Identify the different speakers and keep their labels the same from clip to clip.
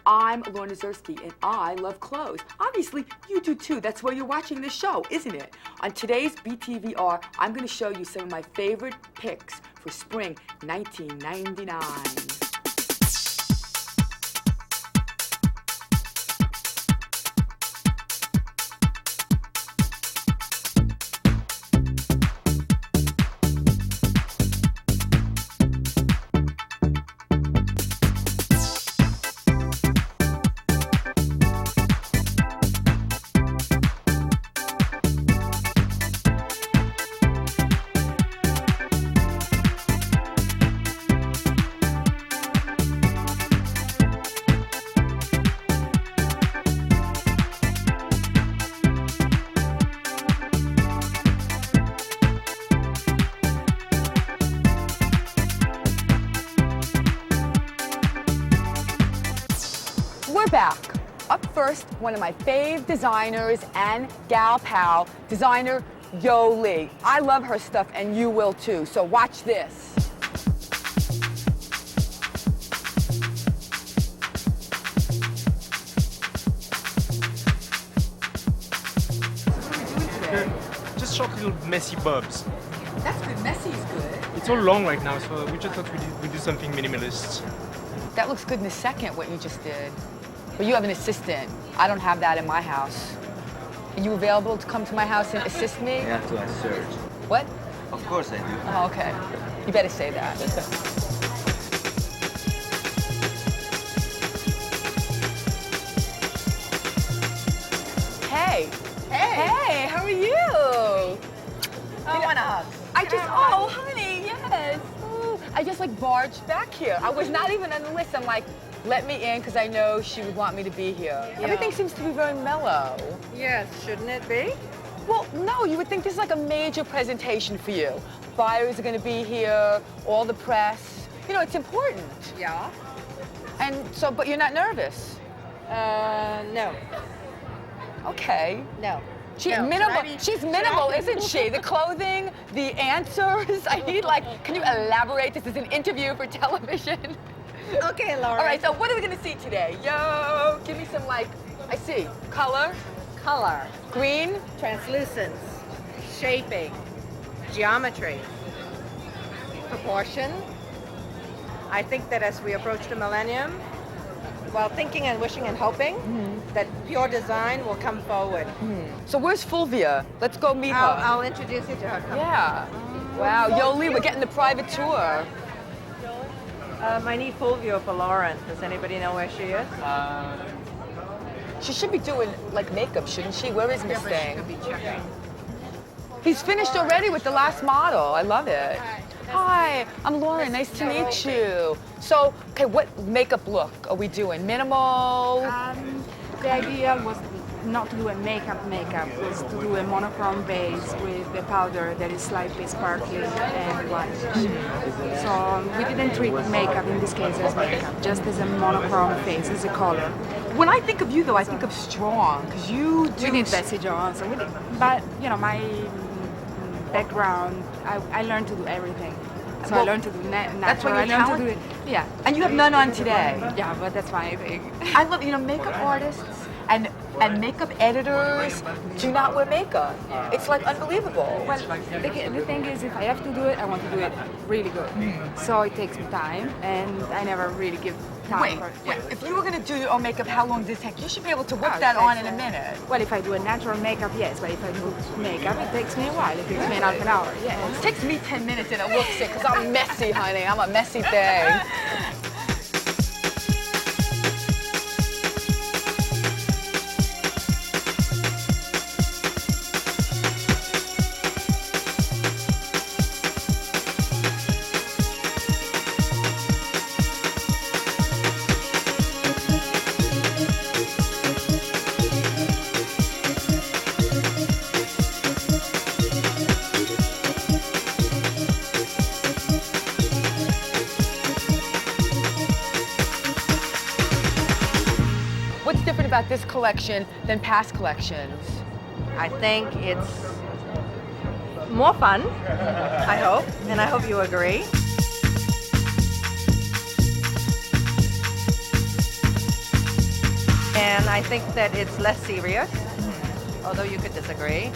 Speaker 1: I'm Lorna Zersky, and I love clothes. Obviously, you do too. That's why you're watching this show, isn't it? On today's Btvr, I'm going to show you some of my favorite picks for spring 1999. We're back. Up first, one of my fave designers and gal pal, designer Yoli. I love her stuff and you will too, so watch this.
Speaker 2: Just short little messy bobs.
Speaker 1: That's good. Messy is good.
Speaker 2: It's all long right now, so we just thought we'd do something minimalist.
Speaker 1: That looks good in a second, what you just did. But you have an assistant. I don't have that in my house. Are you available to come to my house and assist me?
Speaker 3: You have to search.
Speaker 1: What?
Speaker 3: Of course I do.
Speaker 1: Oh, okay. You better say that. Hey. Hey. Hey, how are you?
Speaker 4: Oh, I want a hug.
Speaker 1: Oh, honey, yes. Ooh, I just like barged back here. I was not even on the list. I'm like, let me in because I know she would want me to be here.
Speaker 4: Yeah.
Speaker 1: Everything seems to be very mellow.
Speaker 4: Yes, shouldn't it be?
Speaker 1: Well, no, you would think this is like a major presentation for you. Buyers are going to be here, all the press. You know, it's important.
Speaker 4: Yeah.
Speaker 1: And so, but you're not nervous.
Speaker 4: No.
Speaker 1: Okay.
Speaker 4: No.
Speaker 1: She's
Speaker 4: No.
Speaker 1: minimal.
Speaker 4: Should I be-
Speaker 1: She's
Speaker 4: should
Speaker 1: minimal,
Speaker 4: I-
Speaker 1: isn't she? The clothing, the answers. I need can you elaborate? This is an interview for television.
Speaker 4: Okay, Laura.
Speaker 1: All right, so what are we gonna see today? Yo, give me some I see, color,
Speaker 4: Color,
Speaker 1: green.
Speaker 4: translucence, shaping, geometry, proportion. I think that as we approach the millennium, while thinking and wishing and hoping that pure design will come forward.
Speaker 1: So where's Fulvia? Let's go meet her.
Speaker 4: I'll introduce you to her. Come.
Speaker 1: Yeah. Wow, Yoli, we're getting the private tour.
Speaker 4: I need Fulvio for Lauren. Does anybody know where she is?
Speaker 1: She should be doing makeup, shouldn't she? Where is Miss
Speaker 4: She
Speaker 1: Thing?
Speaker 4: could be checking.
Speaker 1: He's finished already with the last model. I love it. Hi, I'm Lauren. Nice to meet you. So, okay, what makeup look are we doing? Minimal?
Speaker 5: The idea was not to do a makeup, was to do a monochrome base with the powder that is slightly sparkly and white. So we didn't treat makeup in this case as makeup, just as a monochrome face, as a color.
Speaker 1: When I think of you, though, I think of strong, because you do...
Speaker 5: We did Bessie Jones, but you know, my background, I learned to do everything. So I learned to do natural.
Speaker 1: That's what you're
Speaker 5: I learned to do it. Yeah.
Speaker 1: And you have none on today.
Speaker 5: Yeah, but that's my thing.
Speaker 1: I love, makeup artists and makeup editors do not wear makeup. It's unbelievable.
Speaker 5: Well, the thing is, if I have to do it, I want to do it really good. So it takes me time, and I never really give time
Speaker 1: Wait,
Speaker 5: for it.
Speaker 1: wait, if you were going to do your own makeup, how long does it take? You should be able to whip
Speaker 5: it
Speaker 1: that on
Speaker 5: takes
Speaker 1: in a minute.
Speaker 5: Well, if I do a natural makeup, yes, but if I do makeup, it takes me a while. It takes me half an hour, yes.
Speaker 1: It takes me 10 minutes and it looks it, because I'm messy, honey. I'm a messy thing. What's different about this collection than past collections?
Speaker 4: I think it's more fun, I hope, and I hope you agree. and I think that it's less serious, although you could disagree.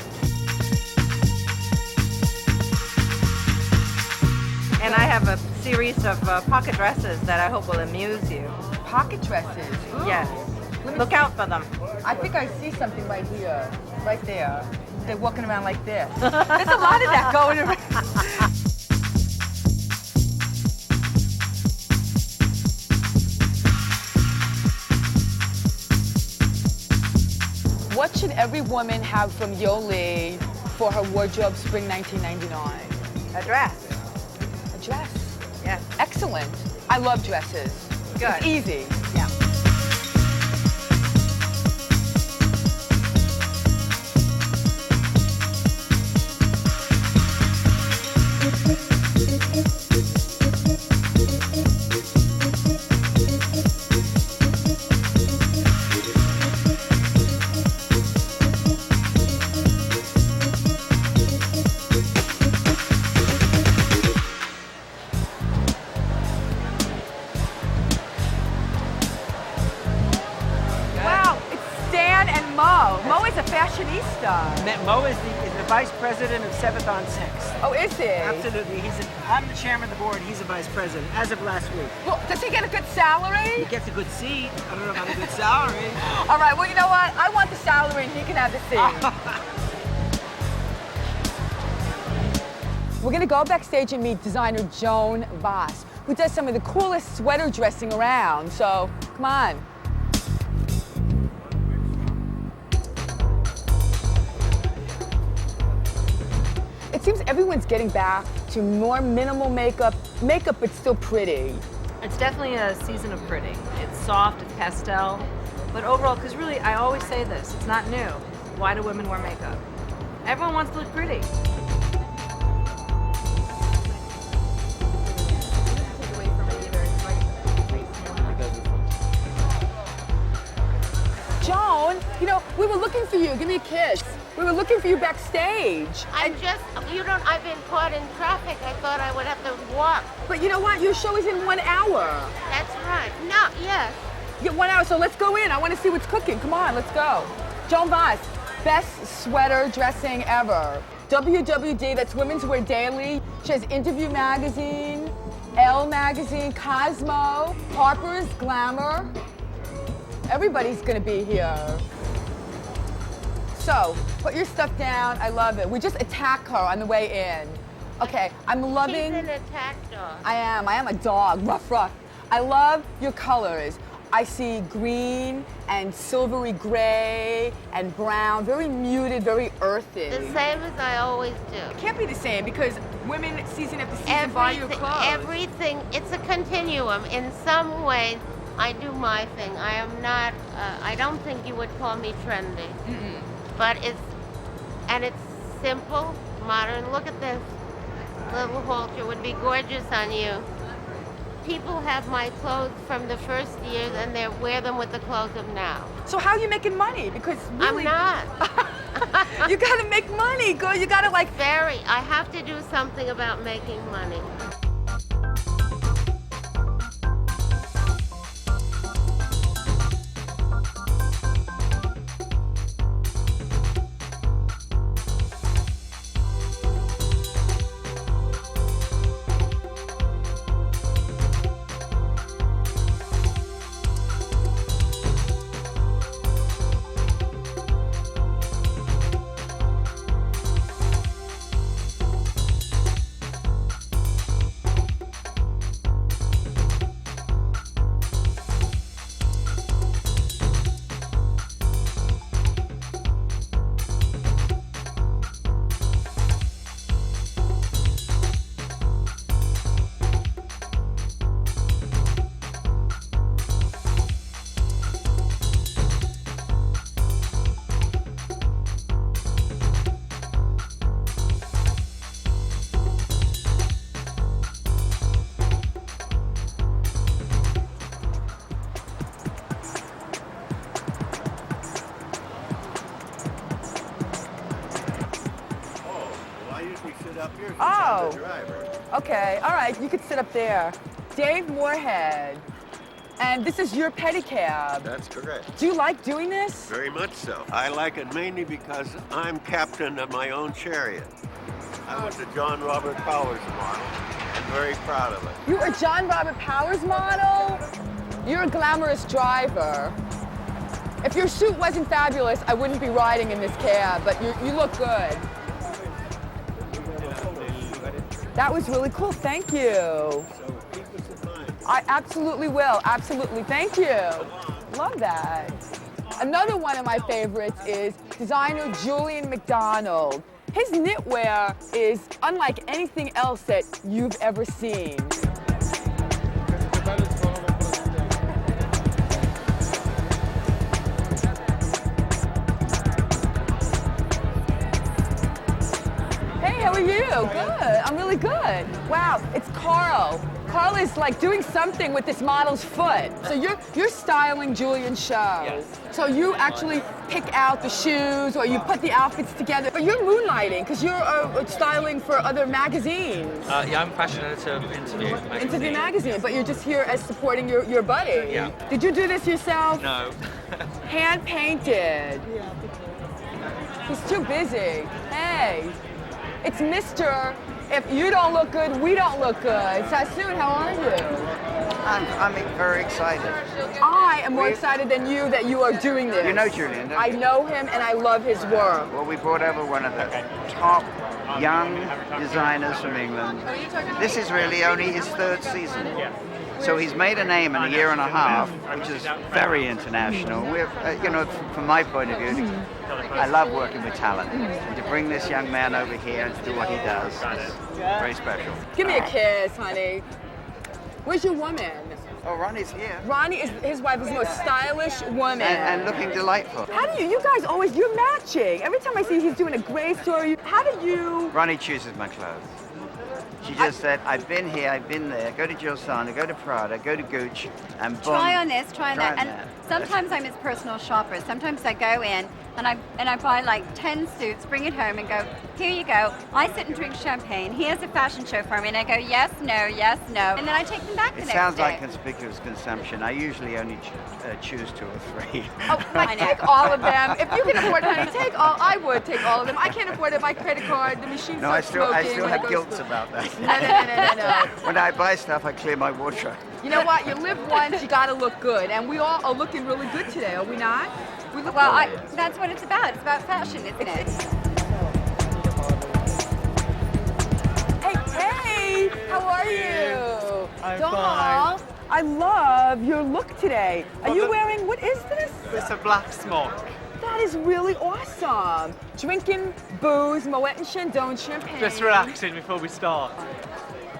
Speaker 4: And I have a series of pocket dresses that I hope will amuse you.
Speaker 1: Pocket dresses. Ooh.
Speaker 4: Yes. Look out for them.
Speaker 1: I think I see something right here, right there. They're walking around like this. There's a lot of that going around. What should every woman have from Yoli for her wardrobe spring 1999?
Speaker 4: A dress.
Speaker 1: A dress?
Speaker 4: Yes.
Speaker 1: Excellent. I love dresses.
Speaker 4: Good.
Speaker 1: It's easy.
Speaker 4: Yeah.
Speaker 1: Mo is a fashionista.
Speaker 6: Mo is the vice president of 7th on 6th.
Speaker 1: Oh, is he?
Speaker 6: Absolutely. I'm the chairman of the board. He's the vice president, as of last week.
Speaker 1: Well, does he get a good salary?
Speaker 6: He gets a good seat. I don't know about a good salary.
Speaker 1: All right, well, you know what? I want the salary and he can have the seat. We're going to go backstage and meet designer Joan Vass, who does some of the coolest sweater dressing around. So, come on. It seems everyone's getting back to more minimal makeup but still pretty.
Speaker 7: It's definitely a season of pretty. It's soft, it's pastel, but overall, because really, I always say this, it's not new. Why do women wear makeup? Everyone wants to look pretty.
Speaker 1: Joan, you know, we were looking for you. Give me a kiss. We were looking for you backstage.
Speaker 8: I've been caught in traffic. I thought I would have to walk.
Speaker 1: But you know what? Your show is in 1 hour.
Speaker 8: That's right. No, yes.
Speaker 1: Yeah, 1 hour, so let's go in. I want to see what's cooking. Come on, let's go. Joan Vass, best sweater dressing ever. WWD, that's Women's Wear Daily. She has Interview Magazine, Elle Magazine, Cosmo, Harper's, Glamour. Everybody's gonna be here. So, put your stuff down. I love it. We just attack her on the way in. Okay, I'm loving...
Speaker 8: She's an attack dog.
Speaker 1: I am a dog, rough. I love your colors. I see green and silvery gray and brown, very muted, very earthy.
Speaker 8: The same as I always do.
Speaker 1: It can't be the same because women season after season buy your clothes.
Speaker 8: Everything, it's a continuum. In some ways, I do my thing. I am not, I don't think you would call me trendy.
Speaker 1: Mm-mm.
Speaker 8: But it's simple, modern. Look at this little halter, would be gorgeous on you. People have my clothes from the first years and they wear them with the clothes of now.
Speaker 1: So how are you making money? Because really...
Speaker 8: I'm not.
Speaker 1: You gotta make money, girl. You gotta like...
Speaker 8: I have to do something about making money.
Speaker 1: Oh, okay, all right, you could sit up there. Dave Moorhead. And this is your pedicab.
Speaker 9: That's correct.
Speaker 1: Do you like doing this?
Speaker 9: Very much so. I like it mainly because I'm captain of my own chariot. I was a John Robert Powers model. I'm very proud of it.
Speaker 1: You were John Robert Powers model? You're a glamorous driver. If your suit wasn't fabulous, I wouldn't be riding in this cab, but you look good. That was really cool, thank you. I absolutely will, absolutely, thank you. Love that. Another one of my favorites is designer Julian McDonald. His knitwear is unlike anything else that you've ever seen. Hey, how are you? Good, I'm really good. Wow, it's Carl. Carl is like doing something with this model's foot. So you're styling Julian's show.
Speaker 10: Yes.
Speaker 1: So you actually pick out the shoes or you put the outfits together. But you're moonlighting because you're styling for other magazines.
Speaker 10: Yeah, I'm fashion editor of
Speaker 1: Interview magazine, but you're just here as supporting your buddy.
Speaker 10: Yeah.
Speaker 1: Did you do this yourself?
Speaker 10: No.
Speaker 1: Hand painted. He's too busy. Hey, it's Mr. If you don't look good, we don't look good. Sassoon, how are you?
Speaker 3: I'm very excited.
Speaker 1: I am more excited than you that you are doing this.
Speaker 3: You know Julian, don't you?
Speaker 1: I know him and I love his work.
Speaker 3: Well, we brought over one of the top young designers from England. This is really only his third season. So he's made a name in a year and a half, which is very international. We're, from my point of view, I love working with talent. And to bring this young man over here and to do what he does is very special.
Speaker 1: Give me a kiss, honey. Where's your woman?
Speaker 3: Oh, Ronnie's here.
Speaker 1: Ronnie is his wife is the most stylish woman.
Speaker 3: And looking delightful.
Speaker 1: How do you guys always, you're matching. Every time I see he's doing a gray story, how do you?
Speaker 3: Ronnie chooses my clothes. She just said, I've been here, I've been there. Go to Giuliani, go to Prada, go to Gucci, and boom.
Speaker 11: Try on this, try on that.
Speaker 3: on
Speaker 11: And
Speaker 3: that.
Speaker 11: sometimes I'm his personal shopper. Sometimes I go in and I buy like 10 suits, bring it home and go, here you go. I sit and drink champagne. He has a fashion show for me and I go, yes, no, and then I take them back the
Speaker 3: It
Speaker 11: next
Speaker 3: sounds
Speaker 11: day.
Speaker 3: like conspicuous consumption. I usually only choose 2 or 3.
Speaker 1: Oh, like, take all of them. If you can afford it, honey, take all. I would take all of them. I can't afford it. My credit card, the machine
Speaker 3: No, I
Speaker 1: starts
Speaker 3: still
Speaker 1: smoking when
Speaker 3: have
Speaker 1: it
Speaker 3: guilt
Speaker 1: goes
Speaker 3: about that.
Speaker 1: No.
Speaker 3: When I buy stuff, I clear my wardrobe.
Speaker 1: You know what? You live once, you gotta look good. And we all are looking really good today, are we not? We look
Speaker 11: Well,
Speaker 1: good.
Speaker 11: that's what it's about. It's about fashion, isn't it?
Speaker 1: Hey, how are you?
Speaker 2: I'm
Speaker 1: Doll,
Speaker 2: fine.
Speaker 1: I love your look today. Are you wearing, what is this?
Speaker 2: It's a black smock.
Speaker 1: That is really awesome. Drinking booze, Moet and Chandon champagne.
Speaker 2: Just relaxing before we start.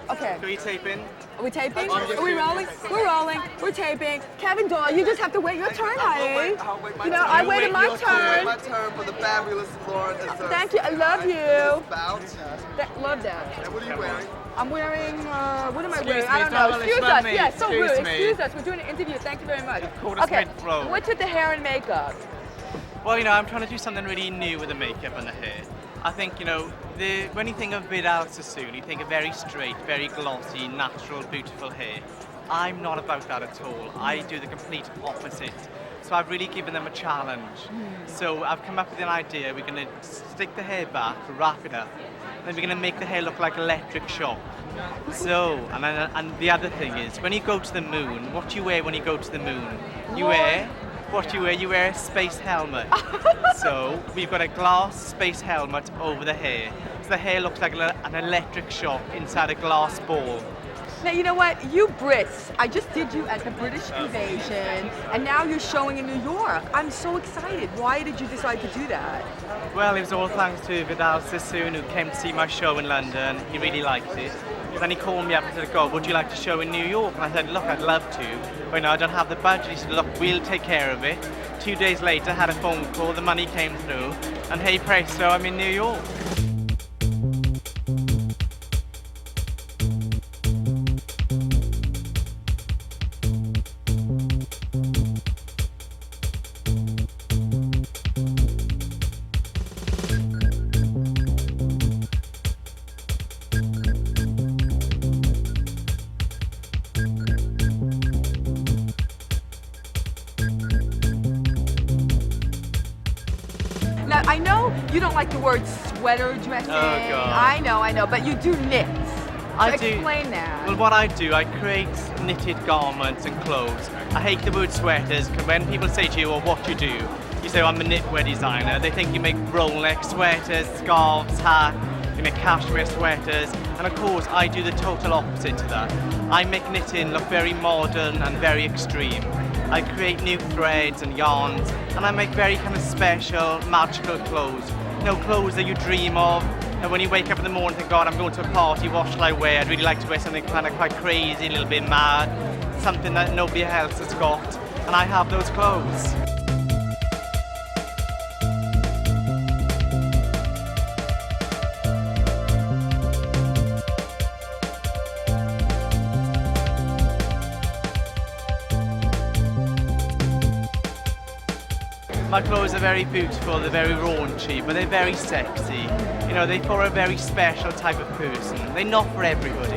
Speaker 1: Okay.
Speaker 2: Can we tape in?
Speaker 1: Are we taping? Are we rolling? We're rolling. We're taping. Kevin Doll, you just have to wait your turn, honey.
Speaker 12: my
Speaker 1: You know,
Speaker 12: turn.
Speaker 1: I waited my
Speaker 12: I'll wait
Speaker 1: turn.
Speaker 12: my turn for the fabulous Lauren deserves.
Speaker 1: Thank you. I love you.
Speaker 12: About.
Speaker 1: Love that.
Speaker 12: And what are you wearing?
Speaker 1: I'm wearing, what am I
Speaker 2: Excuse
Speaker 1: wearing?
Speaker 2: me,
Speaker 1: I don't know.
Speaker 2: darling,
Speaker 1: Excuse
Speaker 2: it's
Speaker 1: us.
Speaker 2: me.
Speaker 1: Yes, so
Speaker 2: Excuse
Speaker 1: rude.
Speaker 2: me.
Speaker 1: Excuse us. We're doing an interview. Thank you very much.
Speaker 2: called us
Speaker 1: Okay.
Speaker 2: mid-flow.
Speaker 1: What's with the hair and makeup?
Speaker 2: Well, I'm trying to do something really new with the makeup and the hair. I think, when you think of Vidal Sassoon, you think of very straight, very glossy, natural, beautiful hair. I'm not about that at all. I do the complete opposite. So I've really given them a challenge. So I've come up with an idea. We're going to stick the hair back, wrap it up, then we're going to make the hair look like electric shock. So, and the other thing is, when you go to the moon, what do you wear when you go to the moon? You wear a space helmet. So we've got a glass space helmet over the hair. So the hair looks like an electric shock inside a glass ball.
Speaker 1: Now, you know what? You Brits, I just did you at the British Invasion, and now you're showing in New York. I'm so excited. Why did you decide to do that?
Speaker 2: Well, it was all thanks to Vidal Sassoon, who came to see my show in London. He really liked it. Then he called me up and said, God, would you like to show in New York? And I said, look, I'd love to. But I don't have the budget. He said, look, we'll take care of it. 2 days later, had a phone call, the money came through, and hey presto, I'm in New York.
Speaker 1: I know you don't like the word sweater dressing.
Speaker 2: Oh, God.
Speaker 1: I know, but you do knit.
Speaker 2: I
Speaker 1: So
Speaker 2: do.
Speaker 1: explain that.
Speaker 2: Well, what I do, I create knitted garments and clothes. I hate the word sweaters, because when people say to you, well, what you do, you say, well, I'm a knitwear designer. They think you make roll-neck sweaters, scarves, hats, you make cashmere sweaters, and of course, I do the total opposite to that. I make knitting look very modern and very extreme. I create new threads and yarns, and I make very kind of special, magical clothes. You know, clothes that you dream of. And when you wake up in the morning and think, God, I'm going to a party, what shall I wear? I'd really like to wear something kind of quite crazy, a little bit mad, something that nobody else has got. And I have those clothes. My clothes are very beautiful, they're very raunchy, but they're very sexy. You know, they're for a very special type of person. They're not for everybody.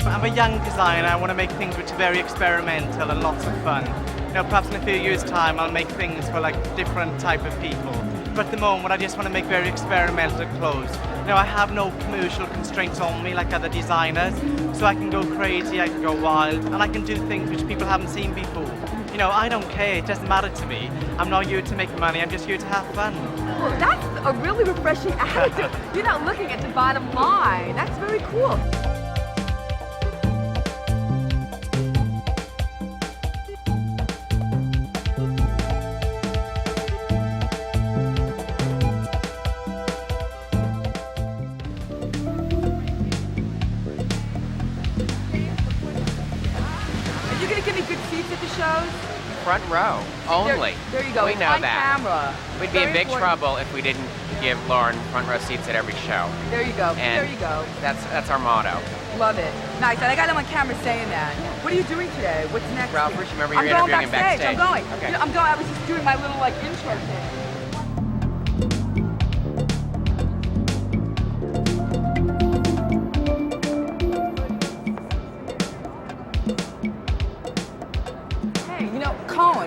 Speaker 2: I'm a young designer, I want to make things which are very experimental and lots of fun. You know, perhaps in a few years' time I'll make things for like different type of people. But at the moment I just want to make very experimental clothes. You know, I have no commercial constraints on me like other designers, so I can go crazy, I can go wild, and I can do things which people haven't seen before. You know, I don't care, it doesn't matter to me. I'm not here to make money, I'm just here to have fun.
Speaker 1: Well, that's a really refreshing attitude. You're not looking at the bottom line. That's very cool.
Speaker 10: Front row only.
Speaker 1: There you go.
Speaker 10: We know
Speaker 1: on
Speaker 10: that.
Speaker 1: Camera.
Speaker 10: We'd be in big trouble if we didn't give Lauren front row seats at every show.
Speaker 1: There you go.
Speaker 10: And
Speaker 1: there you go.
Speaker 10: That's our motto.
Speaker 1: Love it. Nice. And I got him on camera saying that. What are you doing today? What's next?
Speaker 10: Ralph, remember you're interviewing him backstage.
Speaker 1: I'm going.
Speaker 10: Okay.
Speaker 1: You know, I'm going. I was just doing my little like intro thing.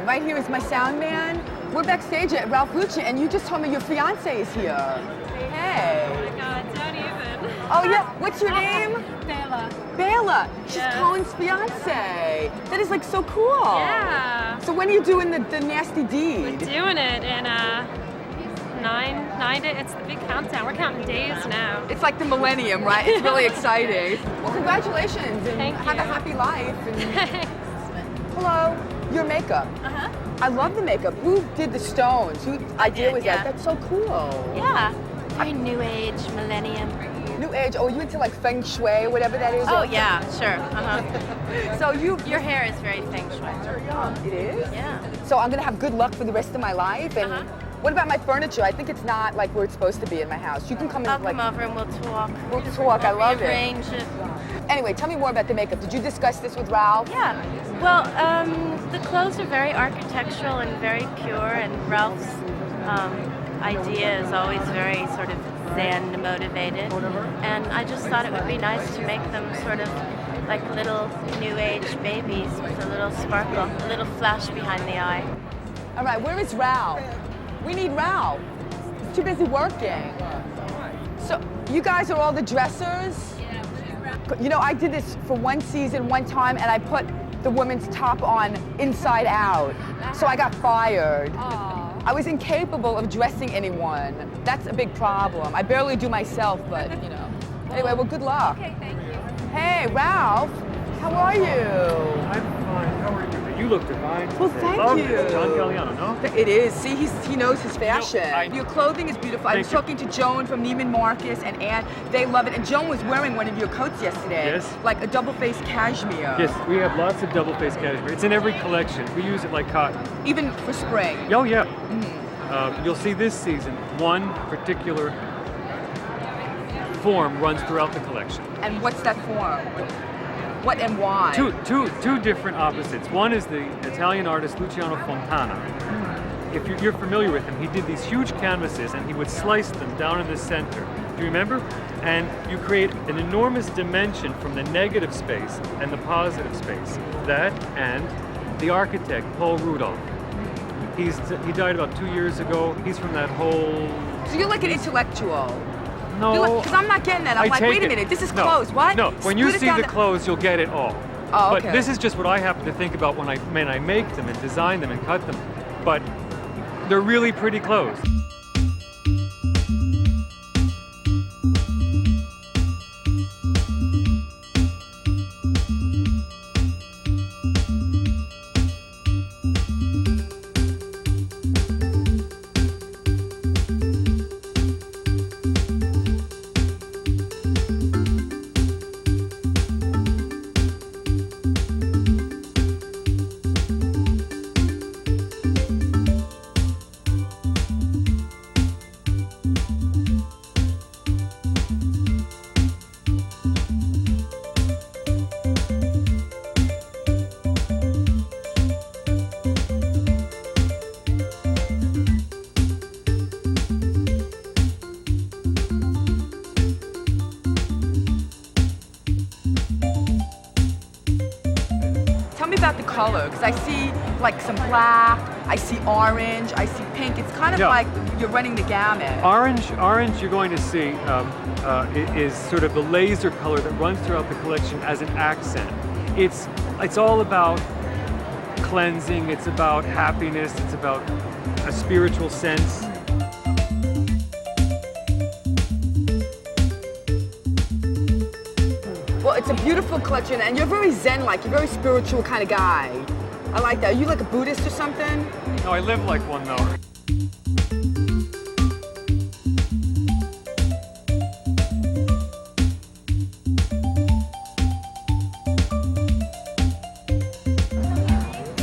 Speaker 1: Right here is my sound man. We're backstage at Ralph Rucci, and you just told me your fiance is here. Hey.
Speaker 13: Oh my God, don't even.
Speaker 1: Oh yeah, what's your name?
Speaker 13: Bela.
Speaker 1: Bela. She's
Speaker 13: Yes.
Speaker 1: Cohen's fiance. That is like so cool.
Speaker 13: Yeah.
Speaker 1: So when are you doing the nasty deed?
Speaker 13: We're doing it in nine days. It's the big countdown. We're counting days now.
Speaker 1: It's like the millennium, right? It's really exciting. Well, congratulations, and
Speaker 13: Thank
Speaker 1: have
Speaker 13: you.
Speaker 1: a happy life. And...
Speaker 13: Thanks.
Speaker 1: Hello. Your makeup.
Speaker 13: Uh-huh.
Speaker 1: I love the makeup. Who did the stones? Whose idea was that? That's so cool.
Speaker 13: Yeah. Very new age, millennium.
Speaker 1: New age. Oh, you into like feng shui, whatever that is?
Speaker 13: Oh yeah, sure. Uh-huh.
Speaker 1: So
Speaker 13: Your hair is very feng shui.
Speaker 1: It is?
Speaker 13: Yeah.
Speaker 1: So I'm gonna have good luck for the rest of my life. And what about my furniture? I think it's not like where it's supposed to be in my house. You can come in.
Speaker 13: I'll
Speaker 1: like,
Speaker 13: come over and we'll talk.
Speaker 1: We'll talk. I love it.
Speaker 13: Rearrange it.
Speaker 1: Anyway, tell me more about the makeup. Did you discuss this with Ralph?
Speaker 13: Yeah. Well, the clothes are very architectural and very pure, and Ralph's idea is always very sort of Zen motivated. And I just thought it would be nice to make them sort of like little new age babies with a little sparkle, a little flash behind the eye.
Speaker 1: All right, where is Ralph? We need Ralph. He's too busy working. So you guys are all the dressers? You know, I did this for one season, one time, and I put the woman's top on inside out. So I got fired. I was incapable of dressing anyone. That's a big problem. I barely do myself, but, you know. Anyway, well, good luck.
Speaker 13: Okay, thank you.
Speaker 1: Hey, Ralph, how are you?
Speaker 14: I'm fine. How are you? You look divine.
Speaker 1: Well, thank you.
Speaker 14: It's John Galliano, no?
Speaker 1: It is. See, he knows his fashion. Your clothing is beautiful. I was
Speaker 14: Thank
Speaker 1: talking to Joan from Neiman Marcus and Anne. They love it. And Joan was wearing one of your coats yesterday.
Speaker 14: Yes.
Speaker 1: Like a double-faced cashmere.
Speaker 14: Yes, we have lots of double-faced cashmere. It's in every collection. We use it like cotton.
Speaker 1: Even for spring.
Speaker 14: Oh, yeah. You'll see this season, one particular form runs throughout the collection.
Speaker 1: And what's that form? What and why?
Speaker 14: Two different opposites. One is the Italian artist Luciano Fontana. if you're familiar with him, he did these huge canvases and he would slice them down in the center. Do you remember? And you create an enormous dimension from the negative space and the positive space. That and the architect, Paul Rudolph. He died about 2 years ago. He's from that whole...
Speaker 1: So you're like an intellectual.
Speaker 14: No.
Speaker 1: Because I'm not getting that. I'm like, wait a minute, this is clothes. What?
Speaker 14: No, when you
Speaker 1: Split it
Speaker 14: see
Speaker 1: down
Speaker 14: the
Speaker 1: to-
Speaker 14: clothes, you'll get it all.
Speaker 1: Oh, okay.
Speaker 14: But this is just what I happen to think about when I make them and design them and cut them. But they're really pretty clothes.
Speaker 1: Tell me about the color, because I see like some black, I see orange, I see pink. It's kind of like you're running the gamut.
Speaker 14: Orange you're going to see is sort of the laser color that runs throughout the collection as an accent. It's all about cleansing, it's about happiness, it's about a spiritual sense.
Speaker 1: Well, it's a beautiful collection, and you're very zen-like. You're a very spiritual kind of guy. I like that. Are you like a Buddhist or something?
Speaker 14: No, I live like one though.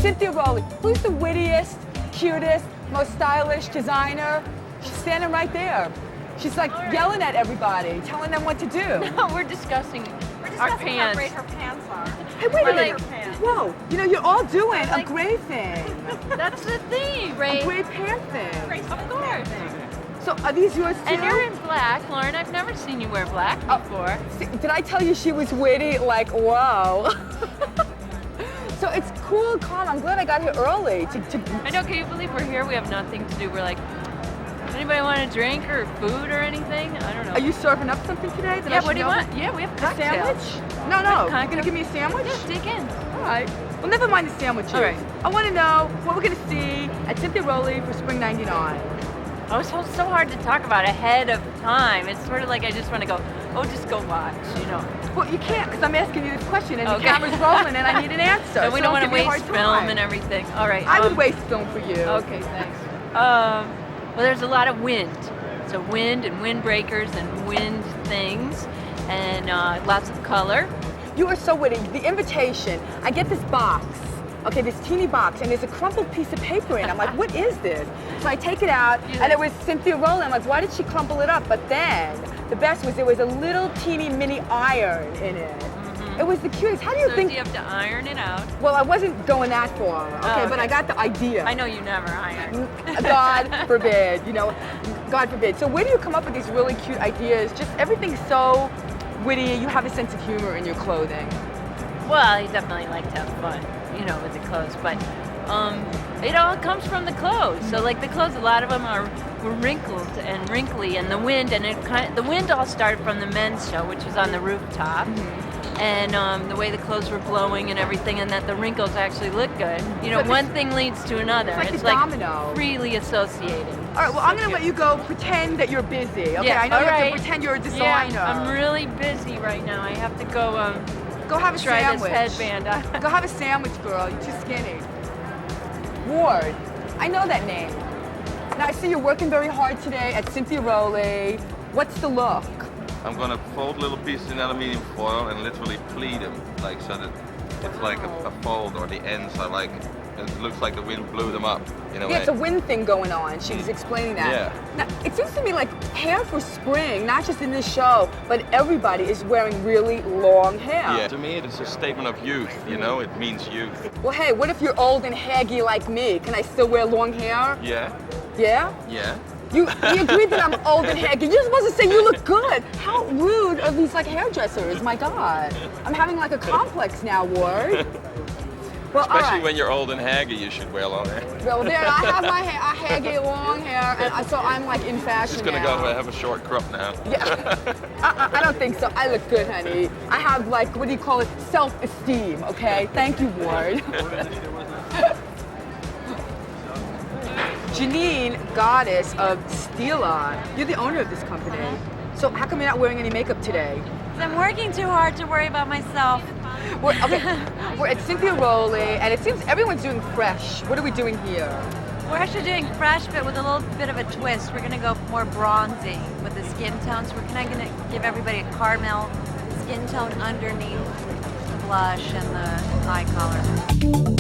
Speaker 1: Cynthia Rowley, who's the wittiest, cutest, most stylish designer? She's standing right there. She's like yelling at everybody, telling them what to do.
Speaker 7: No, we're discussing our pants.
Speaker 11: How great her pants are.
Speaker 1: Hey, wait a
Speaker 7: We're
Speaker 1: minute.
Speaker 7: like-
Speaker 1: Whoa, you know, you're all doing a great thing.
Speaker 7: That's the thing, right?
Speaker 1: A great pant thing.
Speaker 7: Of course.
Speaker 1: So are these yours too?
Speaker 7: And you're in black, Lauren. I've never seen you wear black before.
Speaker 1: Did I tell you she was witty? Like, whoa. So it's cool, calm. I'm glad I got here early.
Speaker 7: I know, can you believe we're here? We have nothing to do. We're like, anybody want a drink or food or anything? I don't know.
Speaker 1: Are you serving up something today? that I
Speaker 7: Yeah,
Speaker 1: should
Speaker 7: what do you
Speaker 1: know?
Speaker 7: want? Yeah, we have
Speaker 1: A
Speaker 7: cocktails.
Speaker 1: sandwich? No, no. You're gonna give me a sandwich?
Speaker 7: Yeah, dig in.
Speaker 1: All right. Well, never mind the sandwiches.
Speaker 7: All right.
Speaker 1: I want to know what we're gonna see at Cynthia Rowley for Spring '99.
Speaker 7: Oh, it's so hard to talk about ahead of time. It's sort of like I just want to go, just go watch, you know.
Speaker 1: Well, you can't, because I'm asking you this question and
Speaker 7: Okay.
Speaker 1: the camera's rolling and I need an answer.
Speaker 7: And we don't want to
Speaker 1: give me a
Speaker 7: waste
Speaker 1: hard
Speaker 7: film
Speaker 1: time.
Speaker 7: and everything. All right.
Speaker 1: I would waste film for you.
Speaker 7: Okay, thanks. Well, there's a lot of wind. So wind and windbreakers and wind things and lots of color.
Speaker 1: You are so witty. The invitation, I get this box, okay, this teeny box, and there's a crumpled piece of paper in it. I'm like, what is this? So I take it out, and it was Cynthia Rowley. I'm like, why did she crumple it up? But then, the best was there was a little teeny mini iron in it.
Speaker 7: Mm-hmm.
Speaker 1: It was the cutest. How do you think?
Speaker 7: So you have to iron it out.
Speaker 1: Well, I wasn't going that far, okay, but I got the idea.
Speaker 7: I know you never iron.
Speaker 1: God forbid, you know, God forbid. So where do you come up with these really cute ideas? Just everything's so witty. You have a sense of humor in your clothing.
Speaker 7: Well, you definitely like to have fun, you know, with the clothes, but it all comes from the clothes. So like the clothes, a lot of them were wrinkled and wrinkly, and the wind, the wind all started from the men's show, which was on the rooftop. And the way the clothes were blowing and everything, and that the wrinkles actually look good. You know, one thing leads to another.
Speaker 1: It's like a domino.
Speaker 7: Freely associated.
Speaker 1: All right, well, I'm going to let you go pretend that you're busy. Okay,
Speaker 7: Yeah,
Speaker 1: I know
Speaker 7: all
Speaker 1: you have
Speaker 7: right.
Speaker 1: to pretend you're a designer.
Speaker 7: Yeah, I'm really busy right now. I have to go
Speaker 1: Go have a
Speaker 7: try
Speaker 1: sandwich.
Speaker 7: this headband.
Speaker 1: Go have a sandwich, girl. You're too skinny. Ward. I know that name. Now, I see you're working very hard today at Cynthia Rowley. What's the look?
Speaker 15: I'm gonna fold little pieces in aluminium foil and literally pleat them, like so that it's like a fold, or the ends are like, it looks like the wind blew them up in a way.
Speaker 1: Yeah, it's a wind thing going on. She was explaining that.
Speaker 15: Yeah.
Speaker 1: Now, it seems to me like hair for spring, not just in this show, but everybody is wearing really long hair.
Speaker 15: Yeah, to me it's a statement of youth, you know, it means youth.
Speaker 1: Well, hey, what if you're old and haggy like me? Can I still wear long hair?
Speaker 15: Yeah.
Speaker 1: Yeah?
Speaker 15: Yeah.
Speaker 1: You agreed that I'm old and haggy. You're supposed to say you look good. How rude are these like hairdressers? My God. I'm having like a complex now, Ward. Well,
Speaker 15: especially
Speaker 1: all right.
Speaker 15: when you're old and haggy, you should wear long hair.
Speaker 1: Well, there, I have my haggy long hair, and so I'm like in fashion
Speaker 15: Just gonna
Speaker 1: now.
Speaker 15: go have a short crop now.
Speaker 1: Yeah. I don't think so. I look good, honey. I have like, what do you call it? Self-esteem, okay? Thank you, Ward. Janine, goddess of Stila. You're the owner of this company. So how come you're not wearing any makeup today?
Speaker 16: I'm working too hard to worry about myself.
Speaker 1: We're at Cynthia Rowley, and it seems everyone's doing fresh. What are we doing here?
Speaker 16: We're actually doing fresh, but with a little bit of a twist. We're going to go more bronzy with the skin tone. So we're kind of going to give everybody a caramel skin tone underneath the blush and the eye color.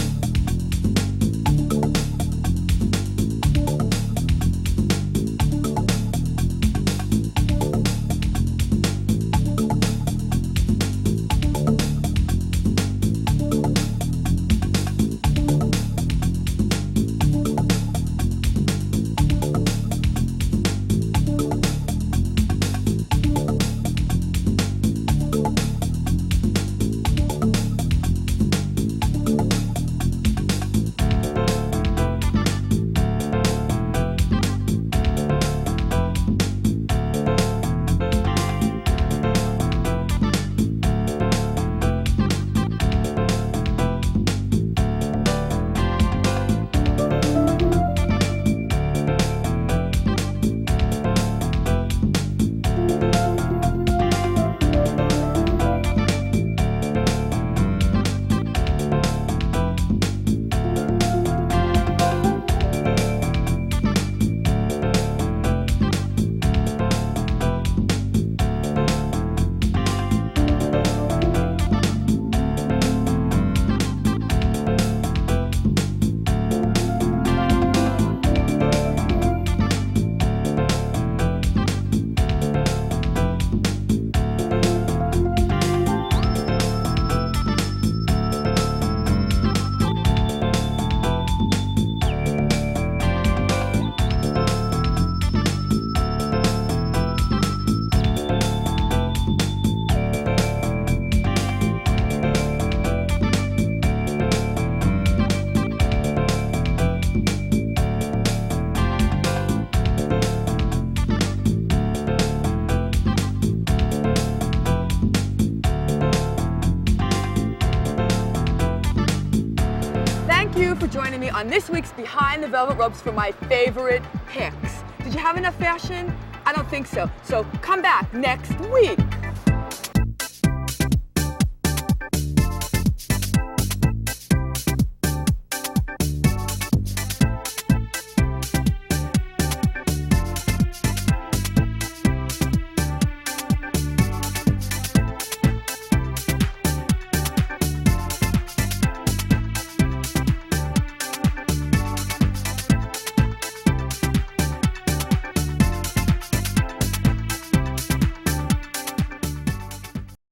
Speaker 1: Joining me on this week's Behind the Velvet Ropes for my favorite picks. Did you have enough fashion? I don't think so. So come back next week.